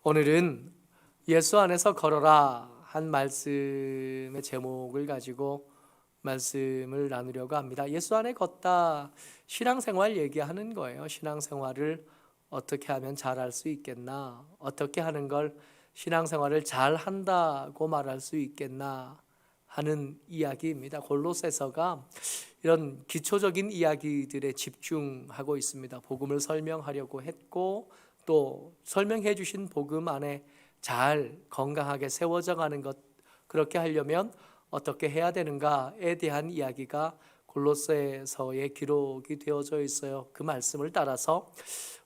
오늘은 예수 안에서 걸어라 한 말씀의 제목을 가지고 말씀을 나누려고 합니다. 예수 안에 걷다, 신앙생활 얘기하는 거예요. 신앙생활을 어떻게 하면 잘할 수 있겠나, 어떻게 하는 걸 신앙생활을 잘 한다고 말할 수 있겠나 하는 이야기입니다. 골로새서가 이런 기초적인 이야기들에 집중하고 있습니다. 복음을 설명하려고 했고, 또 설명해 주신 복음 안에 잘 건강하게 세워져 가는 것, 그렇게 하려면 어떻게 해야 되는가에 대한 이야기가 골로새서에 기록이 되어져 있어요. 그 말씀을 따라서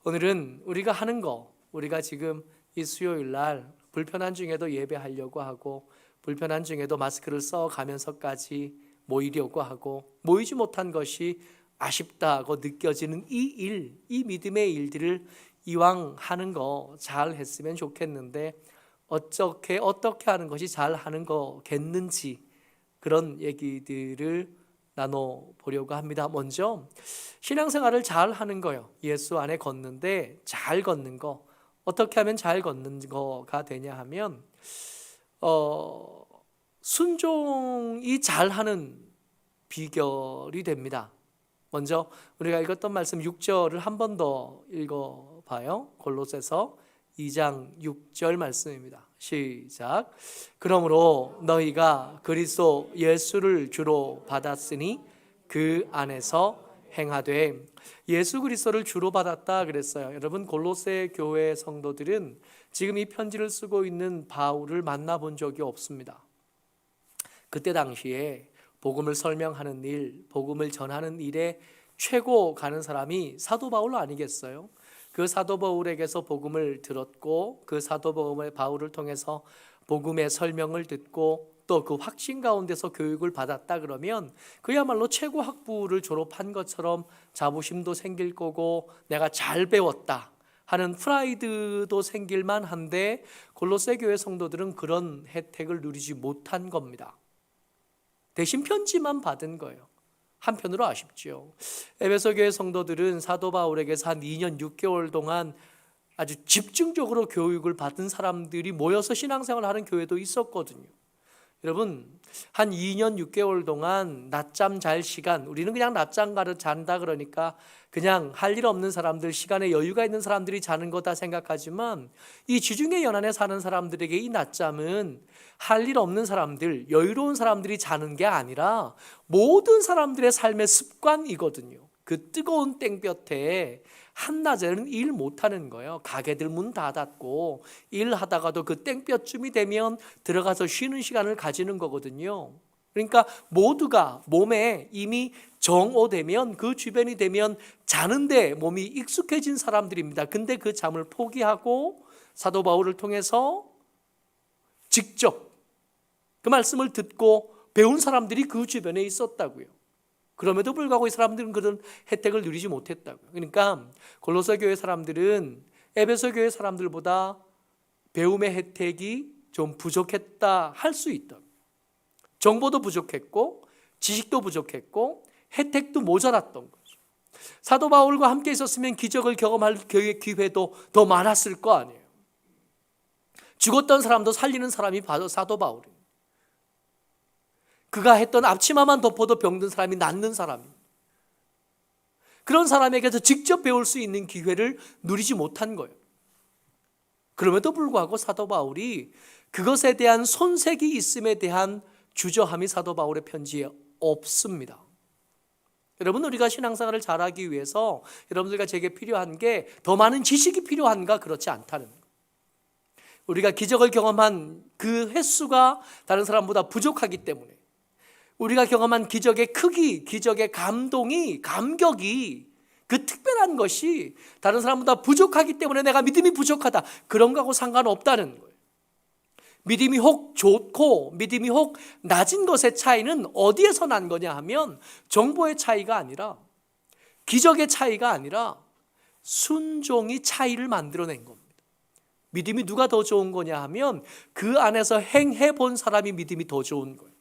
오늘은 우리가 하는 거, 우리가 지금 이 수요일 날 불편한 중에도 예배하려고 하고, 불편한 중에도 마스크를 써가면서까지 모이려고 하고, 모이지 못한 것이 아쉽다고 느껴지는 이 믿음의 일들을 이왕 하는 거 잘 했으면 좋겠는데, 어떻게 하는 것이 잘 하는 거겠는지, 그런 얘기들을 나눠보려고 합니다. 먼저 신앙생활을 잘 하는 거요. 예수 안에 걷는데 잘 걷는 거, 어떻게 하면 잘 걷는 거가 되냐 하면 순종이 잘하는 비결이 됩니다. 먼저 우리가 읽었던 말씀 6절을 한 번 더 읽어봐요. 골로새서 2장 6절 말씀입니다. 시작. 그러므로 너희가 그리스도 예수를 주로 받았으니 그 안에서 행하되. 예수 그리스도를 주로 받았다 그랬어요. 여러분, 골로새 교회 성도들은 지금 이 편지를 쓰고 있는 바울을 만나본 적이 없습니다. 그때 당시에 복음을 설명하는 일, 복음을 전하는 일에 최고 가는 사람이 사도 바울 아니겠어요? 그 사도 바울에게서 복음을 들었고, 그 사도 바울을 통해서 복음의 설명을 듣고, 또 그 확신 가운데서 교육을 받았다 그러면 그야말로 최고 학부를 졸업한 것처럼 자부심도 생길 거고, 내가 잘 배웠다 하는 프라이드도 생길 만한데, 골로새 교회 성도들은 그런 혜택을 누리지 못한 겁니다. 대신 편지만 받은 거예요. 한편으로 아쉽죠. 에베소 교회 성도들은 사도 바울에게서 한 2년 6개월 동안 아주 집중적으로 교육을 받은 사람들이 모여서 신앙생활을 하는 교회도 있었거든요. 여러분, 한 2년 6개월 동안 낮잠 잘 시간, 우리는 그냥 낮잠 잔다 그러니까 그냥 할 일 없는 사람들, 시간에 여유가 있는 사람들이 자는 거다 생각하지만, 이 지중해 연안에 사는 사람들에게 이 낮잠은 할 일 없는 사람들, 여유로운 사람들이 자는 게 아니라 모든 사람들의 삶의 습관이거든요. 그 뜨거운 땡볕에 한낮에는 일 못하는 거예요. 가게들 문 다 닫고 일하다가도 그 땡볕쯤이 되면 들어가서 쉬는 시간을 가지는 거거든요. 그러니까 모두가 몸에 이미 정오되면, 그 주변이 되면 자는데 몸이 익숙해진 사람들입니다. 근데 그 잠을 포기하고 사도 바울을 통해서 직접 그 말씀을 듣고 배운 사람들이 그 주변에 있었다고요. 그럼에도 불구하고 이 사람들은 그런 혜택을 누리지 못했다고요. 그러니까 골로새 교회 사람들은 에베소 교회 사람들보다 배움의 혜택이 좀 부족했다 할 수 있다. 정보도 부족했고, 지식도 부족했고, 혜택도 모자랐던 거죠. 사도 바울과 함께 있었으면 기적을 경험할 기회도 더 많았을 거 아니에요. 죽었던 사람도 살리는 사람이 바로 사도 바울이에요. 그가 했던 앞치마만 덮어도 병든 사람이 낫는 사람이에요. 그런 사람에게서 직접 배울 수 있는 기회를 누리지 못한 거예요. 그럼에도 불구하고 사도 바울이 그것에 대한 손색이 있음에 대한 주저함이 사도 바울의 편지에 없습니다. 여러분, 우리가 신앙생활을 잘하기 위해서 여러분들과 제게 필요한 게 더 많은 지식이 필요한가? 그렇지 않다는 거예요. 우리가 기적을 경험한 그 횟수가 다른 사람보다 부족하기 때문에, 우리가 경험한 기적의 크기, 기적의 감격이, 그 특별한 것이 다른 사람보다 부족하기 때문에 내가 믿음이 부족하다, 그런 거하고 상관없다는 거예요. 믿음이 혹 좋고 믿음이 혹 낮은 것의 차이는 어디에서 난 거냐 하면, 정보의 차이가 아니라, 기적의 차이가 아니라 순종이 차이를 만들어낸 겁니다. 믿음이 누가 더 좋은 거냐 하면, 그 안에서 행해 본 사람이 믿음이 더 좋은 거예요.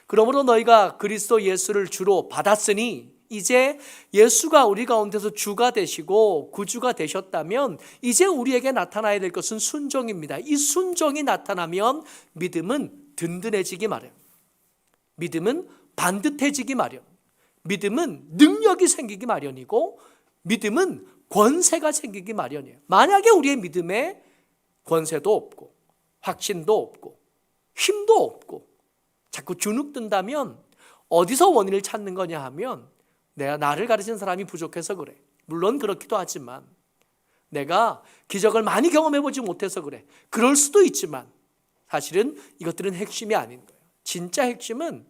그러므로 너희가 그리스도 예수를 주로 받았으니, 이제 예수가 우리 가운데서 주가 되시고 구주가 되셨다면 이제 우리에게 나타나야 될 것은 순종입니다. 이 순종이 나타나면 믿음은 든든해지기 마련, 믿음은 반듯해지기 마련, 믿음은 능력이 생기기 마련이고 믿음은 권세가 생기기 마련이에요. 만약에 우리의 믿음에 권세도 없고 확신도 없고 힘도 없고 자꾸 주눅든다면 어디서 원인을 찾는 거냐 하면 내가 나를 가르친 사람이 부족해서 그래. 물론 그렇기도 하지만 내가 기적을 많이 경험해 보지 못해서 그래. 그럴 수도 있지만 사실은 이것들은 핵심이 아닌 거예요. 진짜 핵심은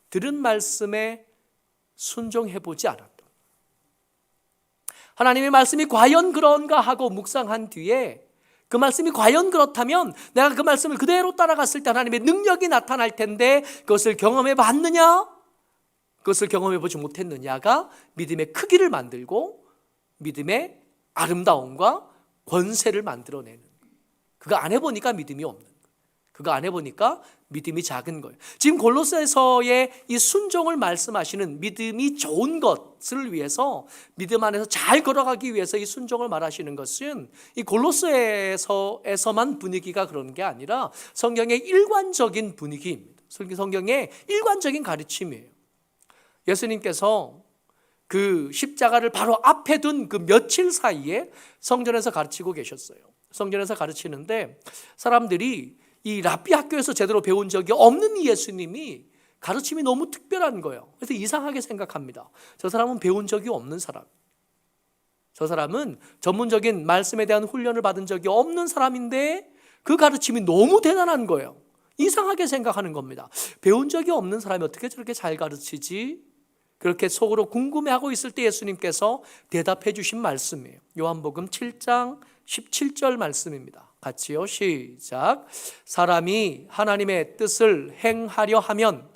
들은 말씀에 순종해 보지 않았다. 하나님의 말씀이 과연 그런가 하고 묵상한 뒤에 그 말씀이 과연 그렇다면 내가 그 말씀을 그대로 따라갔을 때 하나님의 능력이 나타날 텐데 그것을 경험해 봤느냐? 그것을 경험해 보지 못했느냐가 믿음의 크기를 만들고 믿음의 아름다움과 권세를 만들어내는 거예요. 그거 안 해보니까 믿음이 없는 거예요. 그거 안 해보니까 믿음이 작은 거예요. 지금 골로새서의 이 순종을 말씀하시는 믿음이 좋은 것을 위해서 믿음 안에서 잘 걸어가기 위해서 이 순종을 말하시는 것은 이 골로새서에서만 분위기가 그런 게 아니라 성경의 일관적인 분위기입니다. 성경의 일관적인 가르침이에요. 예수님께서 그 십자가를 바로 앞에 둔 그 며칠 사이에 성전에서 가르치고 계셨어요. 성전에서 가르치는데 사람들이 이 랍비 학교에서 제대로 배운 적이 없는 이 예수님이 가르침이 너무 특별한 거예요. 그래서 이상하게 생각합니다. 저 사람은 배운 적이 없는 사람, 저 사람은 전문적인 말씀에 대한 훈련을 받은 적이 없는 사람인데 그 가르침이 너무 대단한 거예요. 이상하게 생각하는 겁니다. 배운 적이 없는 사람이 어떻게 저렇게 잘 가르치지? 그렇게 속으로 궁금해하고 있을 때 예수님께서 대답해 주신 말씀이에요. 요한복음 7장 17절 말씀입니다. 같이요, 시작. 사람이 하나님의 뜻을 행하려 하면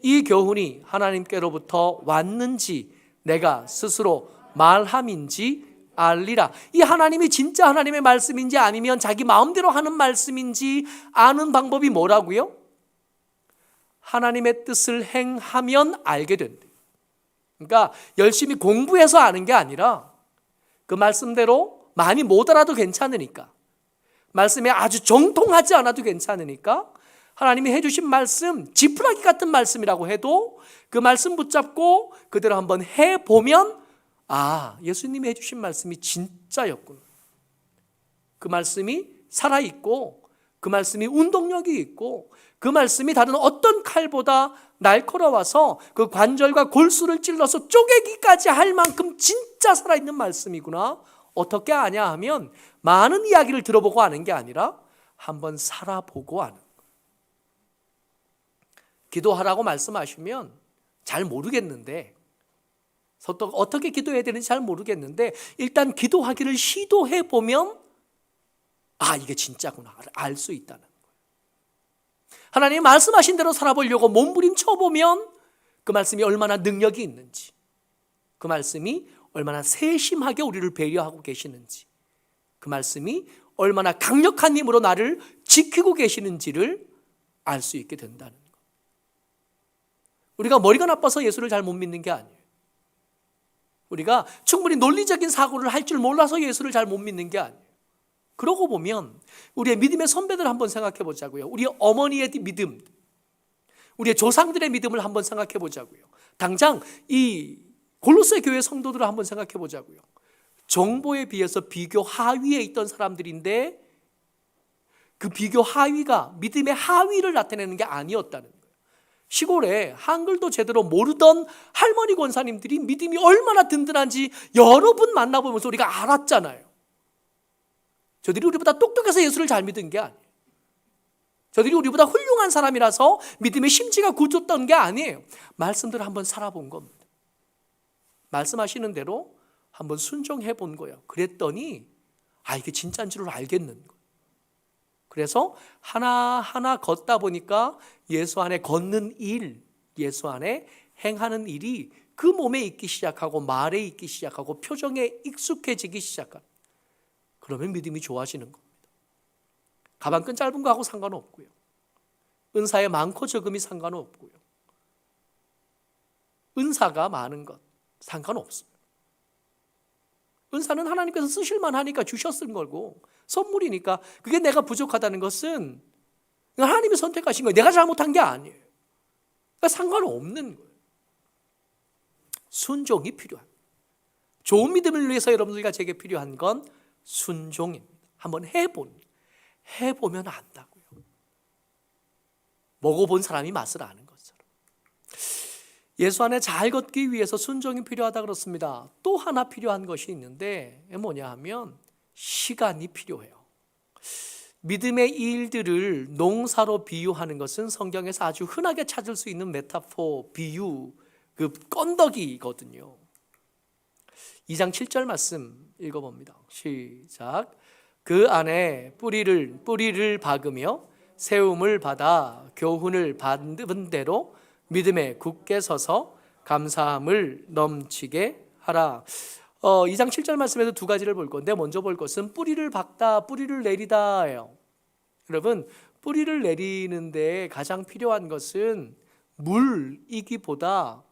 이 교훈이 하나님께로부터 왔는지 내가 스스로 말함인지 알리라. 이 하나님이 진짜 하나님의 말씀인지 아니면 자기 마음대로 하는 말씀인지 아는 방법이 뭐라고요? 하나님의 뜻을 행하면 알게 된대. 그러니까 열심히 공부해서 아는 게 아니라 그 말씀대로 많이 못 알아도 괜찮으니까, 말씀에 아주 정통하지 않아도 괜찮으니까 하나님이 해주신 말씀, 지푸라기 같은 말씀이라고 해도 그 말씀 붙잡고 그대로 한번 해보면 아, 예수님이 해주신 말씀이 진짜였구나. 그 말씀이 살아있고 그 말씀이 운동력이 있고 그 말씀이 다른 어떤 칼보다 날카로워서 그 관절과 골수를 찔러서 쪼개기까지 할 만큼 진짜 살아있는 말씀이구나. 어떻게 아냐 하면 많은 이야기를 들어보고 아는 게 아니라 한번 살아보고 아는 거예요. 기도하라고 말씀하시면 잘 모르겠는데, 어떻게 기도해야 되는지 잘 모르겠는데 일단 기도하기를 시도해보면 아, 이게 진짜구나 알 수 있다는 거예요. 하나님이 말씀하신 대로 살아보려고 몸부림쳐보면 그 말씀이 얼마나 능력이 있는지, 그 말씀이 얼마나 세심하게 우리를 배려하고 계시는지, 그 말씀이 얼마나 강력한 힘으로 나를 지키고 계시는지를 알 수 있게 된다는 거예요. 우리가 머리가 나빠서 예수를 잘 못 믿는 게 아니에요. 우리가 충분히 논리적인 사고를 할 줄 몰라서 예수를 잘 못 믿는 게 아니에요. 그러고 보면 우리의 믿음의 선배들 한번 생각해 보자고요. 우리 어머니의 믿음, 우리의 조상들의 믿음을 한번 생각해 보자고요. 당장 이 골로새 교회 성도들을 한번 생각해 보자고요. 정보에 비해서 비교 하위에 있던 사람들인데 그 비교 하위가 믿음의 하위를 나타내는 게 아니었다는 거예요. 시골에 한글도 제대로 모르던 할머니 권사님들이 믿음이 얼마나 든든한지 여러 분 만나보면서 우리가 알았잖아요. 저들이 우리보다 똑똑해서 예수를 잘 믿은 게 아니에요. 저들이 우리보다 훌륭한 사람이라서 믿음의 심지가 굳었던 게 아니에요. 말씀들을 한번 살아본 겁니다. 말씀하시는 대로 한번 순종해 본 거예요. 그랬더니 아, 이게 진짜인 줄 알겠는 거예요. 그래서 하나하나 걷다 보니까 예수 안에 걷는 일, 예수 안에 행하는 일이 그 몸에 있기 시작하고 말에 있기 시작하고 표정에 익숙해지기 시작합니다. 그러면 믿음이 좋아지는 겁니다. 가방끈 짧은 거하고 상관없고요. 은사에 많고 적음이 상관없고요. 은사가 많은 것, 상관없습니다. 은사는 하나님께서 쓰실만 하니까 주셨을 거고 선물이니까, 그게 내가 부족하다는 것은 하나님이 선택하신 거예요. 내가 잘못한 게 아니에요. 그러니까 상관없는 거예요. 순종이 필요한, 좋은 믿음을 위해서 여러분들과 제게 필요한 건 순종입니다. 한번 해보면 안다고요. 먹어본 사람이 맛을 아는 것처럼. 예수 안에 잘 걷기 위해서 순종이 필요하다 그렇습니다. 또 하나 필요한 것이 있는데 뭐냐 하면 시간이 필요해요. 믿음의 일들을 농사로 비유하는 것은 성경에서 아주 흔하게 찾을 수 있는 메타포, 비유, 그 건더기거든요. 2장 7절 말씀 읽어봅니다. 시작. 그 안에 뿌리를 박으며 세움을 받아 교훈을 받은 대로 믿음에 굳게 서서 감사함을 넘치게 하라. 2장 7절 말씀에서 두 가지를 볼 건데, 먼저 볼 것은 뿌리를 박다, 뿌리를 내리다예요. 여러분, 뿌리를 내리는데 가장 필요한 것은 물이기보다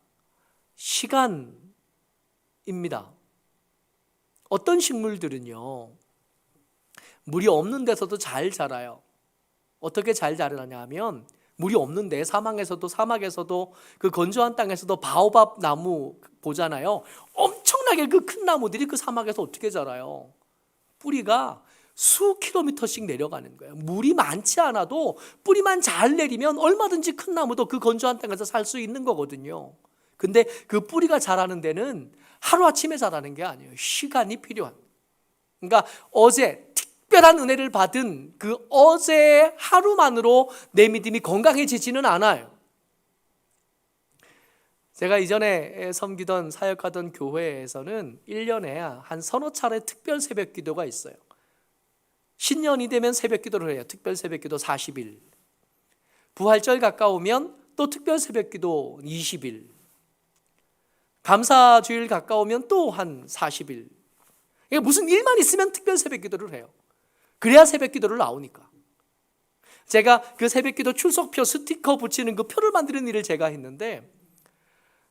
시간입니다. 어떤 식물들은요, 물이 없는 데서도 잘 자라요. 어떻게 잘 자라냐 하면, 물이 없는데 사막에서도 그 건조한 땅에서도 바오밥 나무 보잖아요. 엄청나게 그 큰 나무들이 그 사막에서 어떻게 자라요? 뿌리가 수 킬로미터씩 내려가는 거예요. 물이 많지 않아도 뿌리만 잘 내리면 얼마든지 큰 나무도 그 건조한 땅에서 살 수 있는 거거든요. 근데 그 뿌리가 자라는 데는 하루아침에 자라는 게 아니에요. 시간이 필요한. 그러니까 어제 특별한 은혜를 받은 그 어제 하루만으로 내 믿음이 건강해지지는 않아요. 제가 이전에 섬기던 사역하던 교회에서는 1년에 한 서너 차례 특별 새벽 기도가 있어요. 신년이 되면 새벽 기도를 해요. 특별 새벽 기도 40일. 부활절 가까우면 또 특별 새벽 기도 20일. 감사주일 가까우면 또 한 40일. 무슨 일만 있으면 특별 새벽 기도를 해요. 그래야 새벽 기도를 나오니까. 제가 그 새벽 기도 출석표 스티커 붙이는 그 표를 만드는 일을 제가 했는데,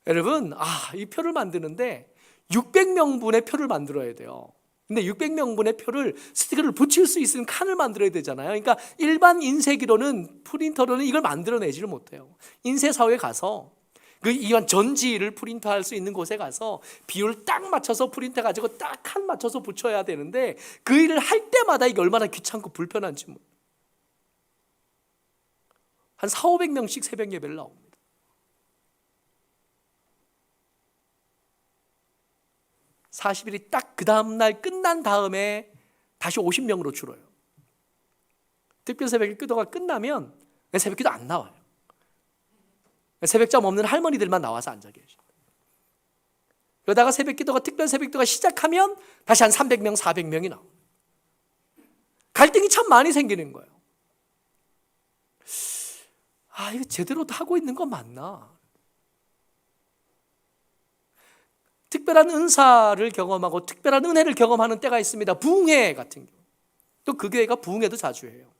여러분, 이 표를 만드는데 600명분의 표를 만들어야 돼요. 근데 600명분의 표를 스티커를 붙일 수 있는 칸을 만들어야 되잖아요. 그러니까 일반 인쇄기로는, 프린터로는 이걸 만들어내지를 못해요. 인쇄사에 가서 그 이런 전지를 프린터할 수 있는 곳에 가서 비율 딱 맞춰서 프린터해가지고 딱 칸 맞춰서 붙여야 되는데, 그 일을 할 때마다 이게 얼마나 귀찮고 불편한지. 한 400~500명씩 새벽 예배를 나옵니다. (40일이) 딱 그 다음날 끝난 다음에 다시 50명으로 줄어요. 특별 새벽 기도가 끝나면 새벽 기도 안 나와요. 새벽잠 없는 할머니들만 나와서 앉아 계십니다. 그러다가 특별 새벽 기도가 시작하면 다시 한 300명, 400명이 나옵니다. 갈등이 참 많이 생기는 거예요. 이거 제대로 하고 있는 거 맞나? 특별한 은사를 경험하고 특별한 은혜를 경험하는 때가 있습니다. 부흥회 같은 경우. 또 그 교회가 부흥회도 자주 해요.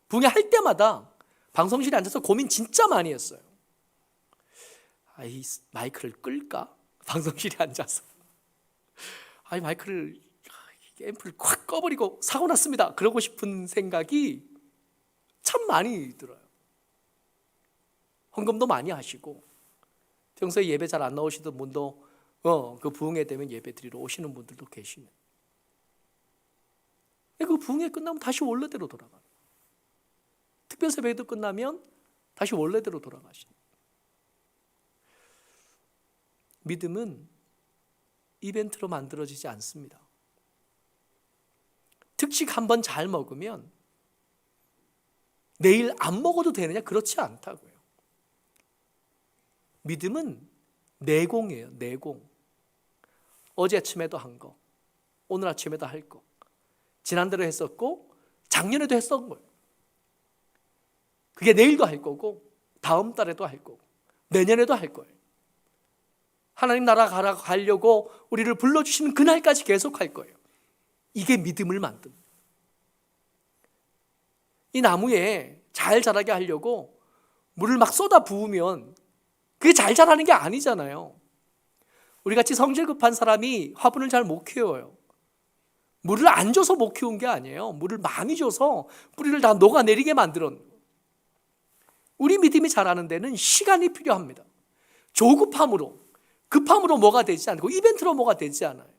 부흥회 할 때마다 방송실에 앉아서 고민 진짜 많이 했어요. 이 마이크를 끌까? 방송실에 앉아서. 마이크를, 앰프를 콱 꺼버리고 사고 났습니다. 그러고 싶은 생각이 참 많이 들어요. 헌금도 많이 하시고, 평소에 예배 잘 안 나오시던 분도 그 부흥회 되면 예배 드리러 오시는 분들도 계시네. 그 부흥회 끝나면 다시 원래대로 돌아가요. 특별 새벽도 끝나면 다시 원래대로 돌아가시네. 믿음은 이벤트로 만들어지지 않습니다. 특식 한번 잘 먹으면 내일 안 먹어도 되느냐? 그렇지 않다고요. 믿음은 내공이에요. 내공. 어제 아침에도 한 거, 오늘 아침에도 할 거, 지난달에 했었고 작년에도 했었던 거예요. 그게 내일도 할 거고 다음 달에도 할 거고 내년에도 할 거예요. 하나님 나라 가려고 우리를 불러주시는 그날까지 계속 할 거예요. 이게 믿음을 만듭니다. 이 나무에 잘 자라게 하려고 물을 막 쏟아 부으면 그게 잘 자라는 게 아니잖아요. 우리 같이 성질 급한 사람이 화분을 잘 못 키워요. 물을 안 줘서 못 키운 게 아니에요. 물을 많이 줘서 뿌리를 다 녹아내리게 만들었는 거예요. 우리 믿음이 자라는 데는 시간이 필요합니다. 조급함으로, 급함으로 뭐가 되지 않고 이벤트로 뭐가 되지 않아요.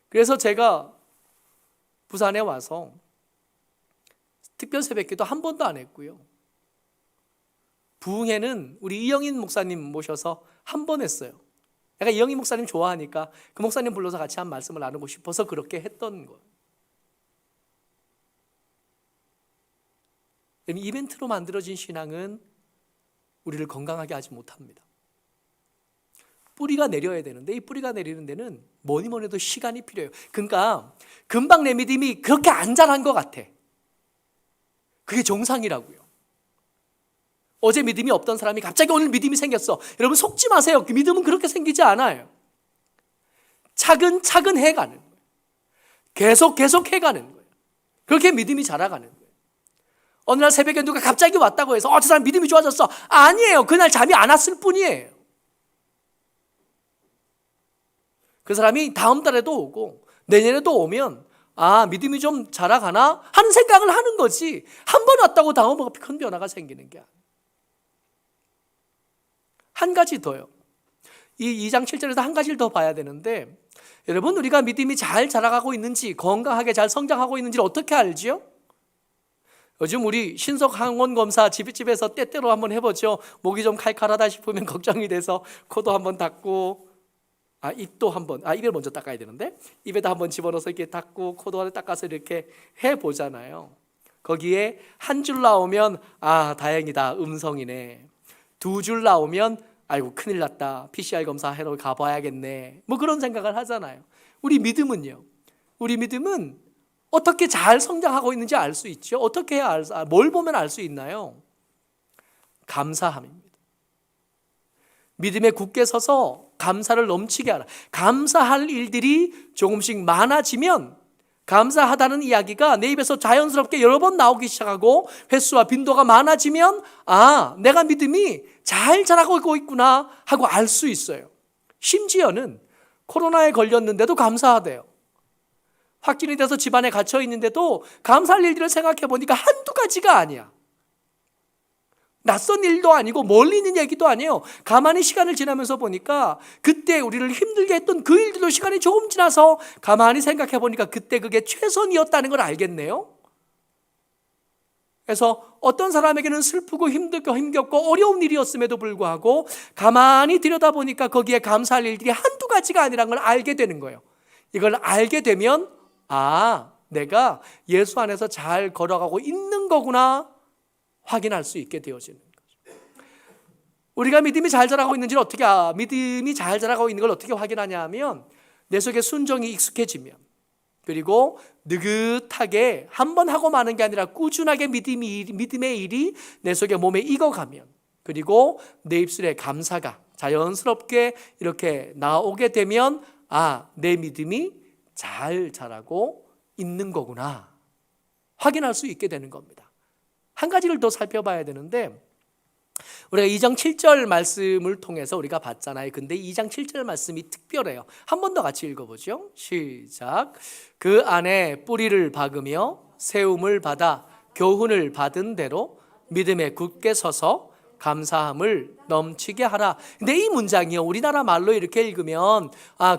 그래서 제가 부산에 와서 특별 새벽기도 한 번도 안 했고요. 부흥회는 우리 이영인 목사님 모셔서 한 번 했어요. 내가 이영인 목사님 좋아하니까 그 목사님 불러서 같이 한 말씀을 나누고 싶어서 그렇게 했던 거예요. 이벤트로 만들어진 신앙은 우리를 건강하게 하지 못합니다. 뿌리가 내려야 되는데 이 뿌리가 내리는 데는 뭐니 해도 시간이 필요해요. 그러니까 금방 내 믿음이 그렇게 안 자란 것 같아. 그게 정상이라고요. 어제 믿음이 없던 사람이 갑자기 오늘 믿음이 생겼어. 여러분 속지 마세요. 그 믿음은 그렇게 생기지 않아요. 차근차근 해가는 거예요. 계속 해가는 거예요. 그렇게 믿음이 자라가는 거예요. 어느 날 새벽에 누가 갑자기 왔다고 해서 저 사람 믿음이 좋아졌어. 아니에요. 그날 잠이 안 왔을 뿐이에요. 그 사람이 다음 달에도 오고 내년에도 오면 믿음이 좀 자라가나 하는 생각을 하는 거지. 한 번 왔다고 다음 번 큰 변화가 생기는 게 아니에요. 한 가지 더요. 이 2장 7절에서 한 가지를 더 봐야 되는데 여러분 우리가 믿음이 잘 자라가고 있는지 건강하게 잘 성장하고 있는지를 어떻게 알지요? 요즘 우리 신속 항원 검사 집에서 때때로 한번 해보죠. 목이 좀 칼칼하다 싶으면 걱정이 돼서 코도 한번 닦고 입도 한번 입을 먼저 닦아야 되는데 입에다 한번 집어넣어서 이렇게 닦고 코도 닦아서 이렇게 해보잖아요. 거기에 한 줄 나오면 다행이다 음성이네. 2줄 나오면 아이고 큰일 났다 PCR 검사하러 가봐야겠네 뭐 그런 생각을 하잖아요. 우리 믿음은요. 우리 믿음은 어떻게 잘 성장하고 있는지 알 수 있죠. 어떻게 해야 뭘 보면 알 수 있나요? 감사함입니다. 믿음에 굳게 서서 감사를 넘치게 하라. 감사할 일들이 조금씩 많아지면 감사하다는 이야기가 내 입에서 자연스럽게 여러 번 나오기 시작하고 횟수와 빈도가 많아지면 내가 믿음이 잘 자라고 있구나 하고 알 수 있어요. 심지어는 코로나에 걸렸는데도 감사하대요. 확진이 돼서 집안에 갇혀 있는데도 감사할 일들을 생각해 보니까 한두 가지가 아니야. 낯선 일도 아니고 멀리 있는 얘기도 아니에요. 가만히 시간을 지나면서 보니까 그때 우리를 힘들게 했던 그 일들도 시간이 조금 지나서 가만히 생각해 보니까 그때 그게 최선이었다는 걸 알겠네요. 그래서 어떤 사람에게는 슬프고 힘겹고 어려운 일이었음에도 불구하고 가만히 들여다보니까 거기에 감사할 일들이 한두 가지가 아니라는 걸 알게 되는 거예요. 이걸 알게 되면 내가 예수 안에서 잘 걸어가고 있는 거구나 확인할 수 있게 되어지는 거죠. 우리가 믿음이 잘 자라고 있는지를 어떻게 믿음이 잘 자라고 있는 걸 어떻게 확인하냐 하면 내 속에 순종이 익숙해지면 그리고 느긋하게 한 번 하고 마는 게 아니라 꾸준하게 믿음의 일이 내 속에 몸에 익어가면 그리고 내 입술에 감사가 자연스럽게 이렇게 나오게 되면 내 믿음이 잘 자라고 있는 거구나 확인할 수 있게 되는 겁니다. 한 가지를 더 살펴봐야 되는데 우리가 2장 7절 말씀을 통해서 우리가 봤잖아요. 근데 2장 7절 말씀이 특별해요. 한 번 더 같이 읽어보죠. 시작. 그 안에 뿌리를 박으며 세움을 받아 교훈을 받은 대로 믿음에 굳게 서서 감사함을 넘치게 하라. 근데 이 문장이요 우리나라 말로 이렇게 읽으면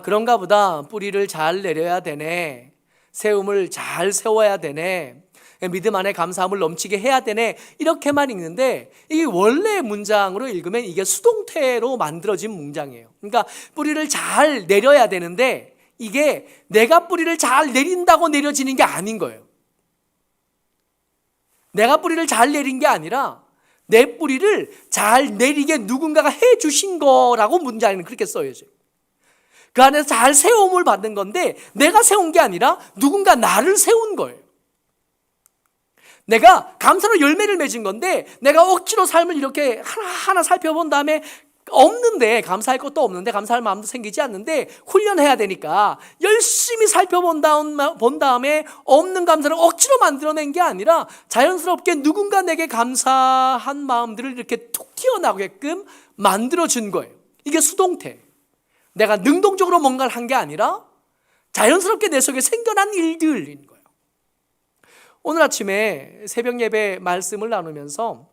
그런가 보다 뿌리를 잘 내려야 되네. 세움을 잘 세워야 되네. 믿음 안에 감사함을 넘치게 해야 되네 이렇게만 읽는데 이게 원래 문장으로 읽으면 이게 수동태로 만들어진 문장이에요. 그러니까 뿌리를 잘 내려야 되는데 이게 내가 뿌리를 잘 내린다고 내려지는 게 아닌 거예요. 내가 뿌리를 잘 내린 게 아니라 내 뿌리를 잘 내리게 누군가가 해주신 거라고 문장에는 그렇게 써야죠. 그 안에서 잘 세움을 받는 건데 내가 세운 게 아니라 누군가 나를 세운 거예요. 내가 감사로 열매를 맺은 건데 내가 억지로 삶을 이렇게 하나하나 살펴본 다음에 없는데 감사할 것도 없는데 감사할 마음도 생기지 않는데 훈련해야 되니까 열심히 살펴본 다음에 없는 감사를 억지로 만들어낸 게 아니라 자연스럽게 누군가 내게 감사한 마음들을 이렇게 툭 튀어나오게끔 만들어준 거예요. 이게 수동태. 내가 능동적으로 뭔가를 한 게 아니라 자연스럽게 내 속에 생겨난 일들인 거예요. 오늘 아침에 새벽 예배 말씀을 나누면서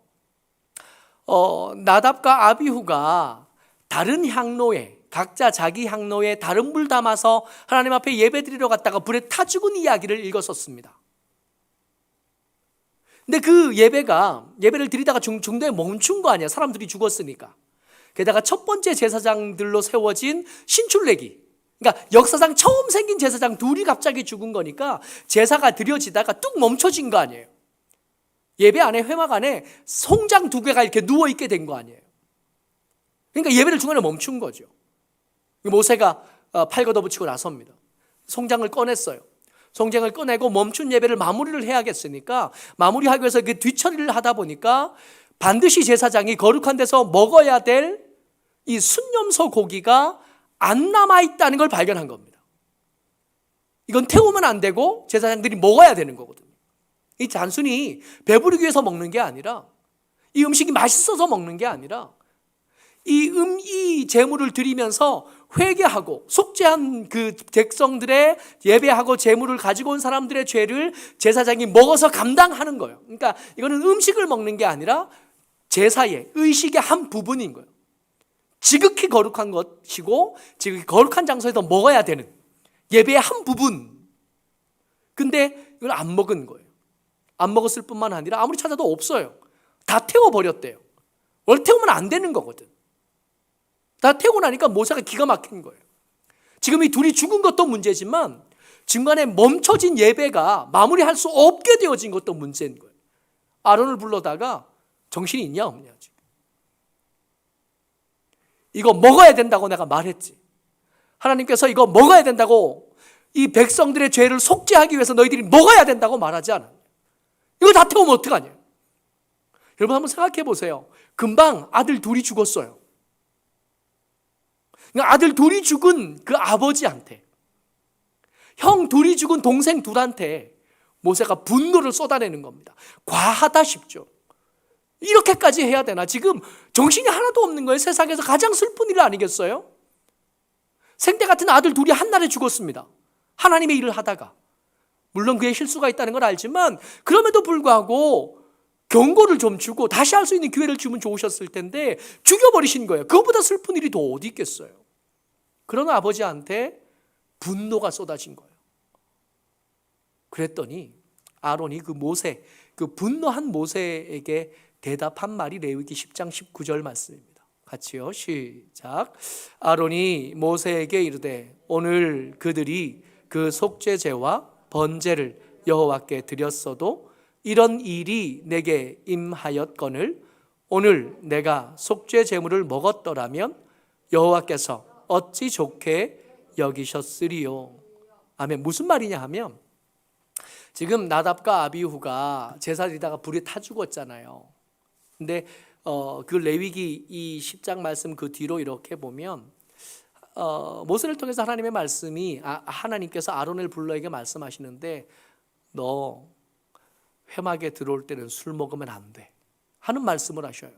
나답과 아비후가 다른 향로에, 각자 자기 향로에 다른 불 담아서 하나님 앞에 예배 드리러 갔다가 불에 타 죽은 이야기를 읽었었습니다. 근데 그 예배를 드리다가 중도에 멈춘 거 아니야. 사람들이 죽었으니까. 게다가 첫 번째 제사장들로 세워진 신출레기, 그러니까 역사상 처음 생긴 제사장 둘이 갑자기 죽은 거니까 제사가 드려지다가 뚝 멈춰진 거 아니에요. 예배 안에, 회막 안에 송장 2개가 이렇게 누워있게 된 거 아니에요. 그러니까 예배를 중간에 멈춘 거죠. 모세가 팔 걷어붙이고 나섭니다. 송장을 꺼냈어요. 송장을 꺼내고 멈춘 예배를 마무리를 해야겠으니까 마무리하기 위해서 그 뒤처리를 하다 보니까 반드시 제사장이 거룩한 데서 먹어야 될 이 순염소 고기가 안 남아있다는 걸 발견한 겁니다. 이건 태우면 안 되고 제사장들이 먹어야 되는 거거든요. 이 단순히 배부르기 위해서 먹는 게 아니라, 이 음식이 맛있어서 먹는 게 아니라, 이 제물을 드리면서 회개하고 속죄한 그 백성들의 예배하고 제물을 가지고 온 사람들의 죄를 제사장이 먹어서 감당하는 거예요. 그러니까 이거는 음식을 먹는 게 아니라 제사의 의식의 한 부분인 거예요. 지극히 거룩한 것이고 지극히 거룩한 장소에서 먹어야 되는 예배의 한 부분. 근데 이걸 안 먹은 거예요. 안 먹었을 뿐만 아니라 아무리 찾아도 없어요. 다 태워버렸대요. 원래 태우면 안 되는 거거든. 다 태우고 나니까 모세가 기가 막힌 거예요. 지금 이 둘이 죽은 것도 문제지만 중간에 멈춰진 예배가 마무리할 수 없게 되어진 것도 문제인 거예요. 아론을 불러다가 정신이 있냐 없냐 지금. 이거 먹어야 된다고 내가 말했지. 하나님께서 이거 먹어야 된다고, 이 백성들의 죄를 속죄하기 위해서 너희들이 먹어야 된다고 말하지 않았냐. 이거 다 태우면 어떡하냐. 여러분 한번 생각해 보세요. 금방 아들 둘이 죽었어요. 그러니까 아들 둘이 죽은 그 아버지한테, 형 둘이 죽은 동생 둘한테 모세가 분노를 쏟아내는 겁니다. 과하다 싶죠. 이렇게까지 해야 되나? 지금 정신이 하나도 없는 거예요. 세상에서 가장 슬픈 일 아니겠어요? 생때 같은 아들 둘이 한날에 죽었습니다. 하나님의 일을 하다가. 물론 그의 실수가 있다는 걸 알지만 그럼에도 불구하고 경고를 좀 주고 다시 할 수 있는 기회를 주면 좋으셨을 텐데 죽여버리신 거예요. 그것보다 슬픈 일이 더 어디 있겠어요? 그런 아버지한테 분노가 쏟아진 거예요. 그랬더니 아론이 그 분노한 모세에게 대답한 말이 레위기 10장 19절 말씀입니다. 같이요, 시작. 아론이 모세에게 이르되 오늘 그들이 그 속죄제와 번제를 여호와께 드렸어도 이런 일이 내게 임하였거늘 오늘 내가 속죄 제물을 먹었더라면 여호와께서 어찌 좋게 여기셨으리요. 아멘. 무슨 말이냐 하면 지금 나답과 아비후가 제사 드리다가 불에 타 죽었잖아요. 근데 그 레위기 이 10장 말씀 그 뒤로 이렇게 보면 모세를 통해서 하나님의 말씀이 하나님께서 아론을 불러 에게 말씀하시는데 너 회막에 들어올 때는 술 먹으면 안 돼 하는 말씀을 하셔요.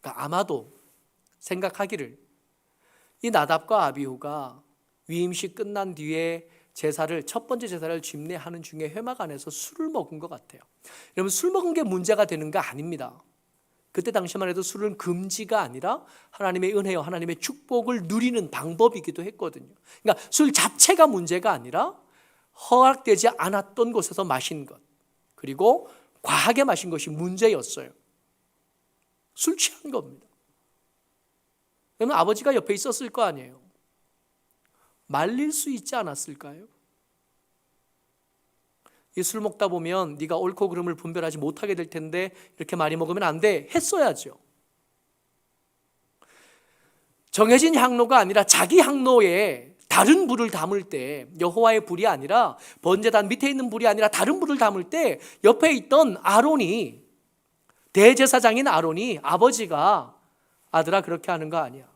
그러니까 아마도 생각하기를 이 나답과 아비후가 위임식 끝난 뒤에 첫 번째 제사를 집례하는 중에 회막 안에서 술을 먹은 것 같아요. 여러분 술 먹은 게 문제가 되는 거 아닙니다. 그때 당시만 해도 술은 금지가 아니라 하나님의 은혜와 하나님의 축복을 누리는 방법이기도 했거든요. 그러니까 술 자체가 문제가 아니라 허락되지 않았던 곳에서 마신 것, 그리고 과하게 마신 것이 문제였어요. 술 취한 겁니다. 그러면 아버지가 옆에 있었을 거 아니에요. 말릴 수 있지 않았을까요? 이 술 먹다 보면 네가 옳고 그름을 분별하지 못하게 될 텐데 이렇게 많이 먹으면 안 돼 했어야죠. 정해진 향로가 아니라 자기 향로에 다른 불을 담을 때, 여호와의 불이 아니라 번제단 밑에 있는 불이 아니라 다른 불을 담을 때 옆에 있던 아론이, 대제사장인 아론이 아버지가 아들아 그렇게 하는 거 아니야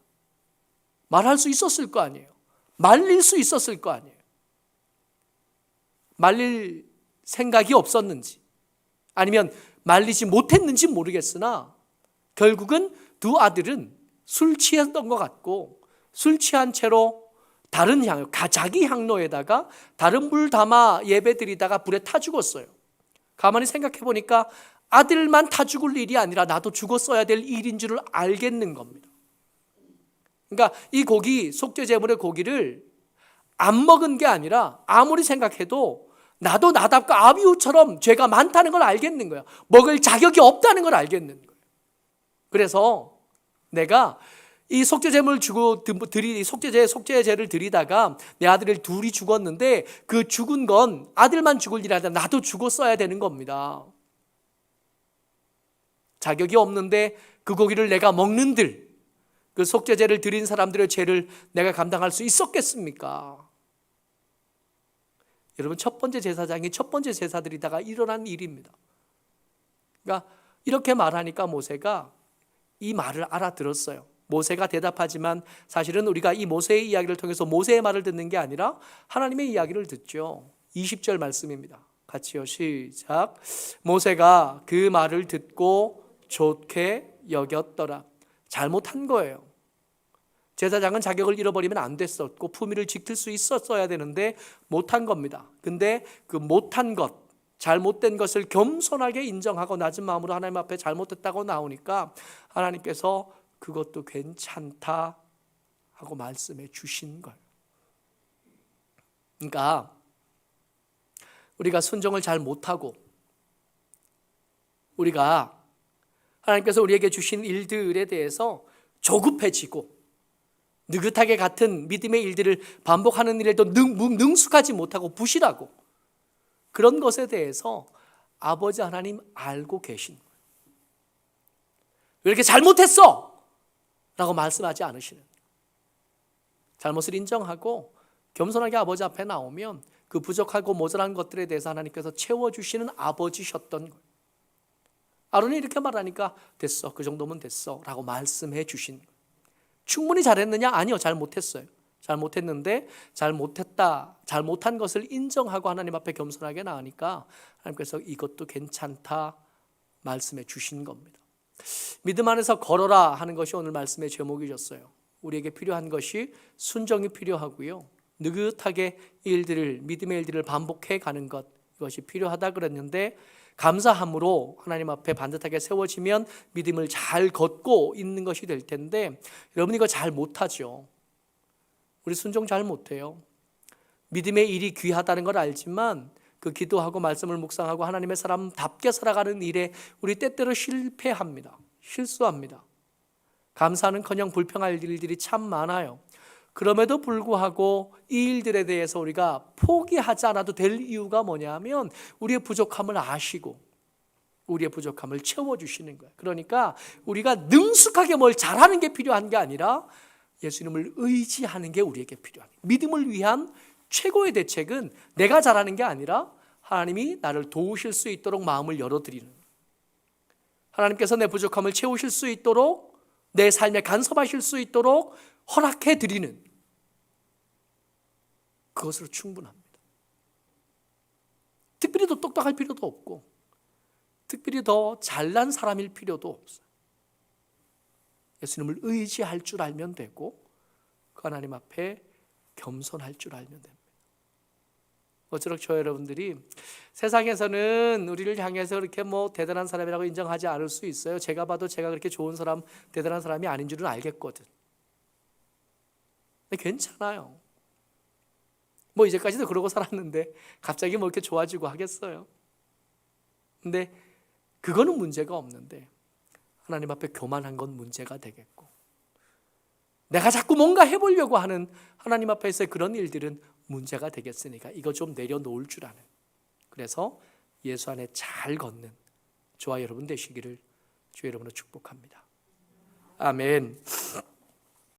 말할 수 있었을 거 아니에요. 말릴 수 있었을 거 아니에요. 말릴 생각이 없었는지 아니면 말리지 못했는지 모르겠으나 결국은 두 아들은 술 취했던 것 같고 술 취한 채로 다른 향로, 자기 향로에다가 다른 물 담아 예배 드리다가 불에 타 죽었어요. 가만히 생각해 보니까 아들만 타 죽을 일이 아니라 나도 죽었어야 될 일인 줄을 알겠는 겁니다. 그러니까 이 고기, 속죄 제물의 고기를 안 먹은 게 아니라 아무리 생각해도 나도 나답고 아비후처럼 죄가 많다는 걸 알겠는 거예요. 먹을 자격이 없다는 걸 알겠는 거예요. 그래서 내가 이 속죄제물 주고 속죄제를 드리다가 내 아들을 둘이 죽었는데 그 죽은 건 아들만 죽을 일이 아니라 나도 죽었어야 되는 겁니다. 자격이 없는데 그 고기를 내가 먹는들, 그 속죄제를 드린 사람들의 죄를 내가 감당할 수 있었겠습니까? 여러분, 첫 번째 제사장이 첫 번째 제사드리다가 일어난 일입니다. 그러니까 이렇게 말하니까 모세가 이 말을 알아들었어요. 모세가 대답하지만 사실은 우리가 이 모세의 이야기를 통해서 모세의 말을 듣는 게 아니라 하나님의 이야기를 듣죠. 20절 말씀입니다. 같이요, 시작. 모세가 그 말을 듣고 좋게 여겼더라. 잘못한 거예요. 제사장은 자격을 잃어버리면 안 됐었고 품위를 지킬 수 있었어야 되는데 못한 겁니다. 근데 그 못한 것, 잘못된 것을 겸손하게 인정하고 낮은 마음으로 하나님 앞에 잘못했다고 나오니까 하나님께서 그것도 괜찮다 하고 말씀해 주신 거예요. 그러니까 우리가 순종을 잘 못하고 우리가 하나님께서 우리에게 주신 일들에 대해서 조급해지고 느긋하게 같은 믿음의 일들을 반복하는 일에도 능숙하지 못하고 부실하고 그런 것에 대해서 아버지 하나님 알고 계신 거예요. 왜 이렇게 잘못했어? 라고 말씀하지 않으시는 거예요. 잘못을 인정하고 겸손하게 아버지 앞에 나오면 그 부족하고 모자란 것들에 대해서 하나님께서 채워주시는 아버지셨던 거예요. 아론이 이렇게 말하니까 됐어, 그 정도면 됐어 라고 말씀해 주신 거예요. 충분히 잘했느냐? 아니요, 잘못했어요. 잘못했는데 잘못한 것을 인정하고 하나님 앞에 겸손하게 나으니까 하나님께서 이것도 괜찮다 말씀해 주신 겁니다. 믿음 안에서 걸어라 하는 것이 오늘 말씀의 제목이셨어요. 우리에게 필요한 것이 순종이 필요하고요, 느긋하게 믿음의 일들을 반복해 가는 것, 이것이 필요하다 그랬는데 감사함으로 하나님 앞에 반듯하게 세워지면 믿음을 잘 걷고 있는 것이 될 텐데 여러분 이거 잘 못하죠. 우리 순종 잘 못해요. 믿음의 일이 귀하다는 걸 알지만 그 기도하고 말씀을 묵상하고 하나님의 사람답게 살아가는 일에 우리 때때로 실패합니다. 실수합니다. 감사는커녕 불평할 일들이 참 많아요. 그럼에도 불구하고 이 일들에 대해서 우리가 포기하지 않아도 될 이유가 뭐냐면 우리의 부족함을 아시고 우리의 부족함을 채워주시는 거예요. 그러니까 우리가 능숙하게 뭘 잘하는 게 필요한 게 아니라 예수님을 의지하는 게 우리에게 필요한 거예요. 믿음을 위한 최고의 대책은 내가 잘하는 게 아니라 하나님이 나를 도우실 수 있도록 마음을 열어드리는 거예요. 하나님께서 내 부족함을 채우실 수 있도록 내 삶에 간섭하실 수 있도록 허락해 드리는 그것으로 충분합니다. 특별히 더 똑똑할 필요도 없고 특별히 더 잘난 사람일 필요도 없어요. 예수님을 의지할 줄 알면 되고 그 하나님 앞에 겸손할 줄 알면 됩니다. 어쩌록 저 여러분들이 세상에서는 우리를 향해서 그렇게 대단한 사람이라고 인정하지 않을 수 있어요. 제가 봐도 제가 그렇게 좋은 사람, 대단한 사람이 아닌 줄은 알겠거든. 근데 괜찮아요. 이제까지도 그러고 살았는데 갑자기 이렇게 좋아지고 하겠어요. 근데 그거는 문제가 없는데 하나님 앞에 교만한 건 문제가 되겠고 내가 자꾸 뭔가 해보려고 하는 하나님 앞에서의 그런 일들은 문제가 되겠으니까 이거 좀 내려놓을 줄 아는, 그래서 예수 안에 잘 걷는 저와 여러분 되시기를 주의 이름으로 축복합니다. 아멘.